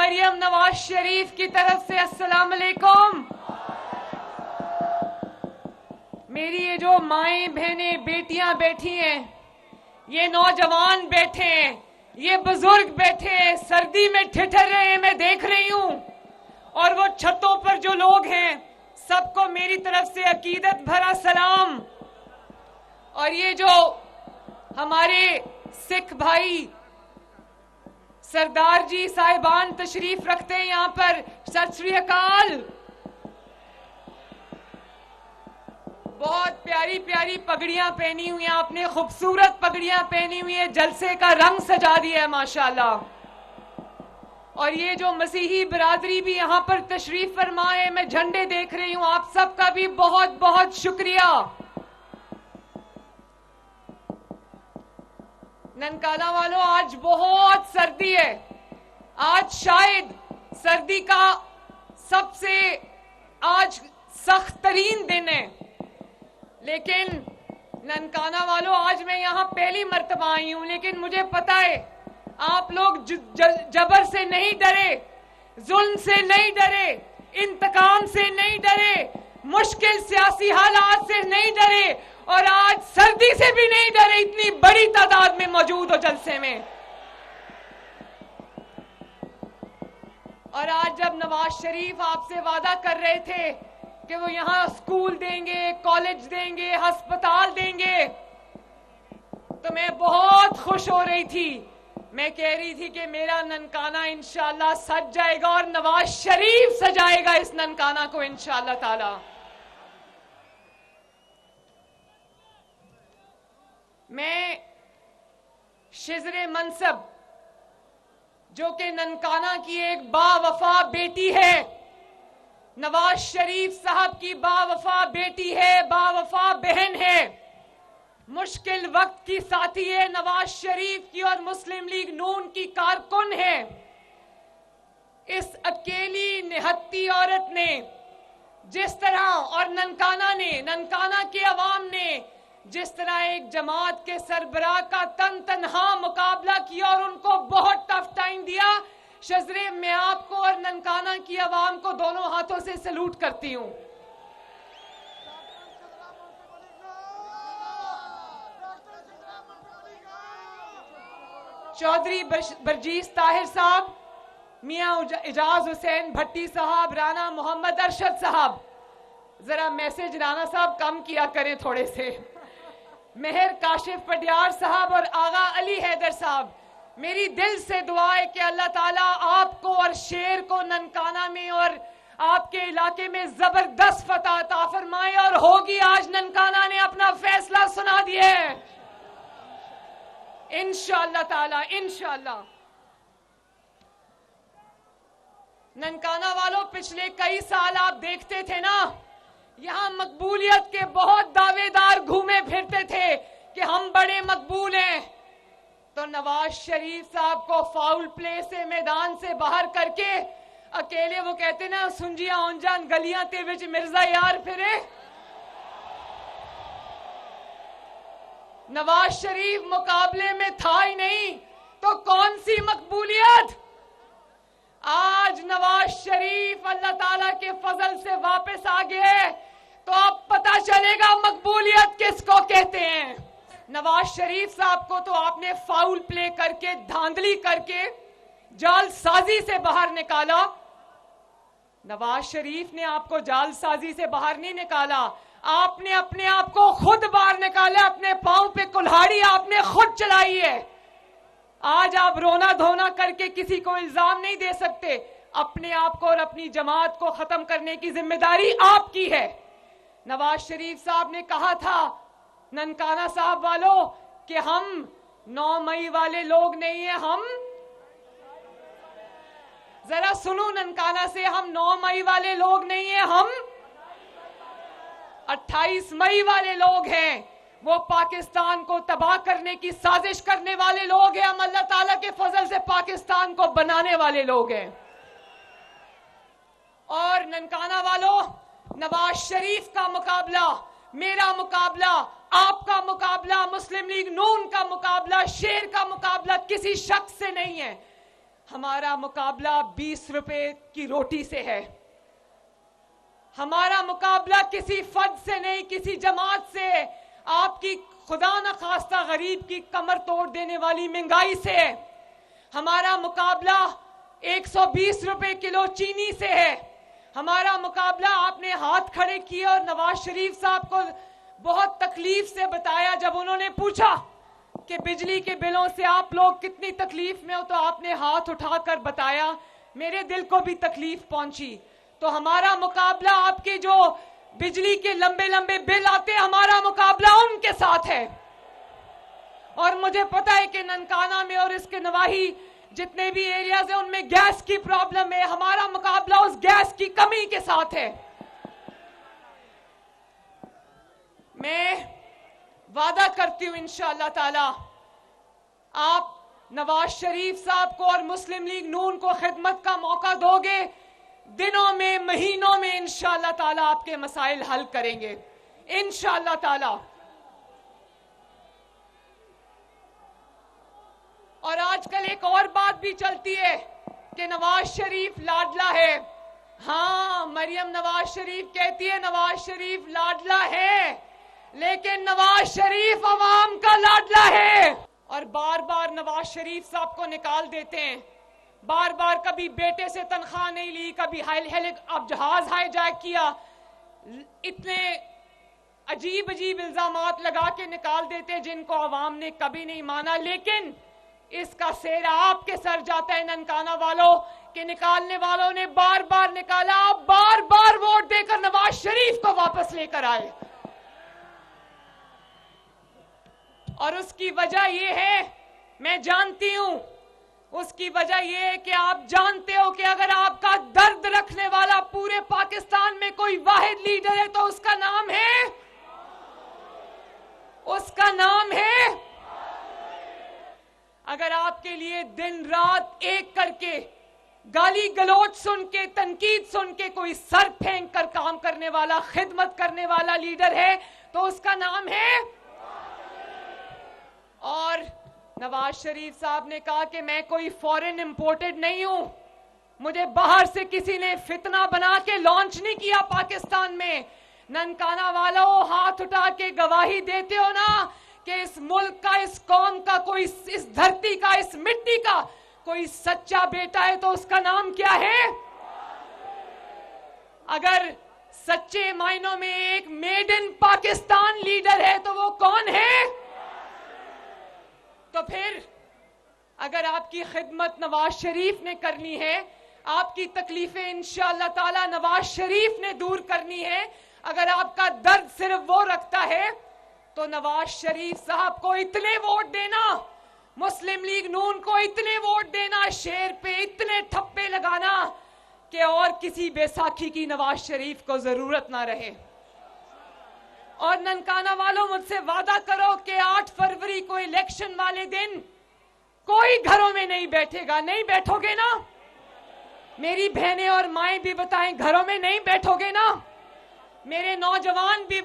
मरियम नवाज शरीफ की तरफ से अस्सलाम वालेकुम। मेरी ये जो माएं बहनें बेटियां बैठी हैं, ये नौजवान बैठे हैं, ये बुजुर्ग बैठे हैं, सर्दी में ठिठुर रहे हैं, मैं देख रही हूं। और वो छतों पर जो लोग हैं, सबको मेरी तरफ से अकीदत भरा सलाम। और ये जो हमारे सिख भाई सरदार जी साहिबान तशरीफ रखते हैं यहाँ पर, सत श्री अकाल। बहुत प्यारी प्यारी पगड़ियां पहनी हुई हैं आपने, खूबसूरत पगड़ियां पहनी हुई है, जलसे का रंग सजा दिया है माशाल्लाह। और ये जो मसीही बिरादरी भी यहाँ पर तशरीफ फरमा है, मैं झंडे देख रही हूं, आप सबका भी बहुत बहुत शुक्रिया। ननकाना वालों, आज बहुत सर्दी है, आज शायद सर्दी का सबसे आज सख्त तरीन दिन है। लेकिन ननकाना वालों, आज मैं यहाँ पहली मर्तबा आई हूं, लेकिन मुझे पता है आप लोग जबर से नहीं डरे, जुल्म से नहीं डरे, इंतकाम से नहीं डरे, मुश्किल सियासी हालात से नहीं डरे, और आज सर्दी से भी नहीं डरे। इतनी बड़ी तादाद में मौजूद हो जलसे में। और आज जब नवाज शरीफ आपसे वादा कर रहे थे कि वो यहां स्कूल देंगे, कॉलेज देंगे, अस्पताल देंगे, तो मैं बहुत खुश हो रही थी। मैं कह रही थी कि मेरा ननकाना इंशाअल्लाह सज जाएगा और नवाज शरीफ सजाएगा इस ननकाना को इंशाअल्लाह ताला। मैं शिजरे मनसब, जो कि ननकाना की एक बावफा बेटी है, नवाज शरीफ साहब की बावफा बेटी है, बावफा बहन है, मुश्किल वक्त की साथी है नवाज शरीफ की, और मुस्लिम लीग नून की कारकुन है। इस अकेली निहत्ती औरत ने जिस तरह, और ननकाना के अवाम ने जिस तरह एक जमात के सरबराह का तनहा मुकाबला किया और उनको बहुत टफ टाइम दिया, शजरे मैं आपको और ननकाना की आवाम को दोनों हाथों से सैल्यूट करती हूं। चौधरी बरजीस ताहिर साहब, मियां इजाज हुसैन भट्टी साहब, राना मोहम्मद अरशद साहब, जरा मैसेज राना साहब कम किया करें थोड़े से, मेहर काशिफ पटियार साहब और आगा अली हैदर साहब, मेरी दिल से दुआ है कि अल्लाह ताला आपको और शेर को ननकाना में और आपके इलाके में जबरदस्त फतह अता फरमाए। और होगी, आज ननकाना ने अपना फैसला सुना दिया है इंशाअल्लाह ताला, इंशाअल्लाह। ननकाना वालों, पिछले कई साल आप देखते थे ना, यहां मकबूलियत के बहुत दावेदार घूमे फिरते थे कि हम बड़े मकबूल हैं। तो नवाज शरीफ साहब को फाउल प्ले से मैदान से बाहर करके अकेले वो कहते ना, सुंजिया ओंजान गलियां ते विच मिर्जा यार फिरे। नवाज शरीफ मुकाबले में था ही नहीं, तो कौन सी मकबूलियत। आज नवाज शरीफ अल्लाह ताला के फजल से वापस आ गए, तो अब पता चलेगा मकबूलियत किसको कहते हैं। नवाज शरीफ साहब को तो आपने फाउल प्ले करके, धांधली करके, जालसाजी से बाहर निकाला। नवाज शरीफ ने आपको जालसाजी से बाहर नहीं निकाला, आपने अपने आप को खुद बाहर निकाला, अपने पांव पे कुल्हाड़ी आपने खुद चलाई है। आज आप रोना धोना करके किसी को इल्जाम नहीं दे सकते, अपने आप को और अपनी जमात को खत्म करने की जिम्मेदारी आपकी है। नवाज शरीफ साहब ने कहा था ननकाना साहब वालों कि हम 9 मई वाले लोग नहीं है, हम जरा सुनो ननकाना से, हम 9 मई वाले लोग नहीं है, हम 28 मई वाले लोग हैं। वो पाकिस्तान को तबाह करने की साजिश करने वाले लोग हैं, हम अल्लाह ताला के फजल से पाकिस्तान को बनाने वाले लोग हैं। और ननकाना वालों, नवाज शरीफ का मुकाबला, मेरा मुकाबला, आपका मुकाबला, मुस्लिम लीग नून का मुकाबला, शेर का मुकाबला किसी शख्स से नहीं है। हमारा मुकाबला 20 रुपए की रोटी से है। हमारा मुकाबला किसी फर्द से नहीं, किसी जमात से, आपकी खुदा न खास्ता गरीब की कमर तोड़ देने वाली महंगाई से है। हमारा मुकाबला 120 रुपए किलो चीनी से है। हमारा मुकाबला आपने हाथ खड़े किए और नवाज शरीफ साहब को बहुत तकलीफ से बताया। जब उन्होंने पूछा कि बिजली के बिलों से आप लोग कितनी तकलीफ में हो, तो आपने हाथ उठाकर बताया, मेरे दिल को भी तकलीफ पहुंची। तो हमारा मुकाबला आपके जो बिजली के लंबे लंबे बिल आते हैं, हमारा मुकाबला उनके साथ है। और मुझे पता है कि ननकाना में और इसके नवाही जितने भी एरियाज हैं उनमें गैस की प्रॉब्लम है। हमारा मुकाबला उस गैस की कमी के साथ है। मैं वादा करती हूं इंशाअल्लाह ताला आप नवाज शरीफ साहब को और मुस्लिम लीग नून को खिदमत का मौका दोगे, दिनों में, महीनों में इंशाअल्लाह ताला आपके मसाइल हल करेंगे इंशाअल्लाह ताला। और आजकल एक और बात भी चलती है कि नवाज शरीफ लाडला है। हाँ, मरियम नवाज शरीफ कहती है नवाज शरीफ लाडला है, लेकिन नवाज शरीफ अवाम का लाडला है। और बार बार नवाज शरीफ साहब को निकाल देते हैं। बार बार कभी बेटे से तनख्वाह नहीं ली, कभी अब जहाज हाईजैक किया। इतने अजीब अजीब इल्जामात लगा के निकाल देते जिनको अवाम ने कभी नहीं माना। लेकिन इसका सेहरा आपके सर जाता है ननकाना वालों के। निकालने वालों ने बार बार निकाला, आप बार बार वोट देकर नवाज शरीफ को वापस लेकर आए। और उसकी वजह यह है, मैं जानती हूं, उसकी वजह यह है कि आप जानते हो कि अगर आपका दर्द रखने वाला पूरे पाकिस्तान में कोई वाहिद लीडर है तो उसका नाम है अगर आपके लिए दिन रात एक करके गाली गलोच सुन के, तनकीद सुन के कोई सर फेंक कर काम करने वाला, खिदमत करने वाला लीडर है तो उसका नाम है। और नवाज शरीफ साहब ने कहा कि मैं कोई फॉरेन इंपोर्टेड नहीं हूं, मुझे बाहर से किसी ने फितना बना के लॉन्च नहीं किया पाकिस्तान में। ननकाना वालों, हाथ उठा के गवाही देते हो ना कि इस मुल्क का, इस कौम का, कोई इस धरती का, इस मिट्टी का कोई सच्चा बेटा है तो उसका नाम क्या है? अगर सच्चे मायनों में एक मेड इन पाकिस्तान लीडर है तो वो कौन है? तो फिर अगर आपकी खिदमत नवाज शरीफ ने करनी है, आपकी तकलीफें इंशाअल्लाह ताला नवाज शरीफ ने दूर करनी है, अगर आपका दर्द सिर्फ वो रखता है तो नवाज शरीफ साहब को इतने वोट देना, मुस्लिम लीग नून को इतने वोट देना, शेर पे इतने ठप्पे लगाना कि और किसी बैसाखी की नवाज शरीफ को जरूरत ना रहे। और ननकाना वालों, मुझसे वादा करो कि 8 फरवरी को इलेक्शन वाले दिन कोई घरों में नहीं बैठेगा। नहीं बैठोगे ना? मेरी बहनें और माएं भी बताएं, घरों में नहीं बैठोगे ना? मेरे नौजवान भी